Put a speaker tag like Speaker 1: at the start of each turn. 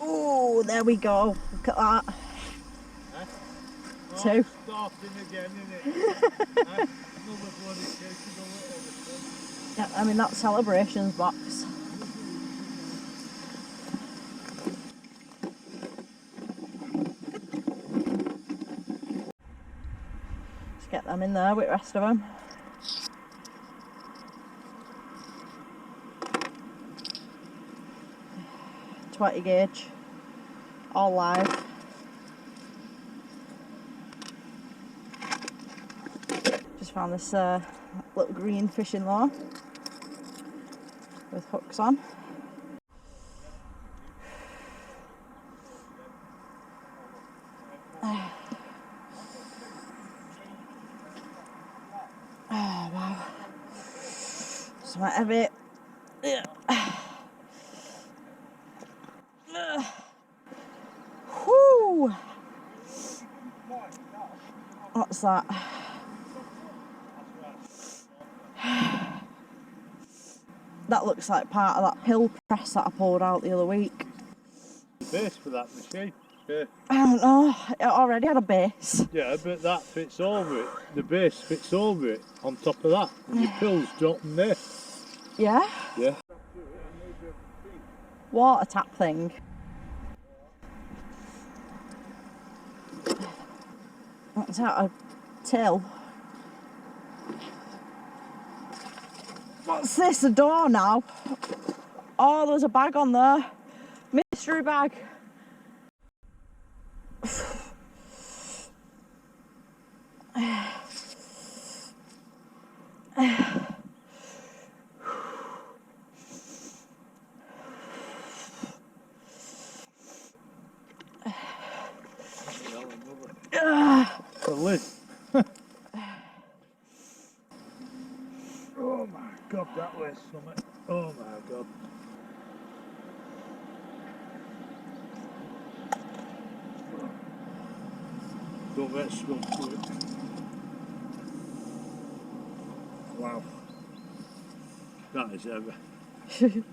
Speaker 1: Oh, there we go. Look at that.
Speaker 2: Huh? Oh,
Speaker 1: Two.
Speaker 2: Starting again, innit? Huh? Another bloody case of the little.
Speaker 1: Yeah, I mean that celebrations box. Just get them in there with the rest of them. .20 gauge, all live. Just found this little green fishing lure with hooks on. Oh wow, something heavy. Yeah. Whoo! What's that? That looks like part of that pill press that I pulled out the other week.
Speaker 2: The base for that machine. Yeah.
Speaker 1: I don't know, it already had a base.
Speaker 2: Yeah, but that fits over it. The base fits over it on top of that. And your pills drop in there.
Speaker 1: Yeah?
Speaker 2: Yeah.
Speaker 1: Water tap thing. What's that, a till? What's this, a door now? Oh, there's a bag on there. Mystery bag.
Speaker 2: The lid. Oh my god, that was something. Oh my god. Don't get swum to it. Wow. That is heavy.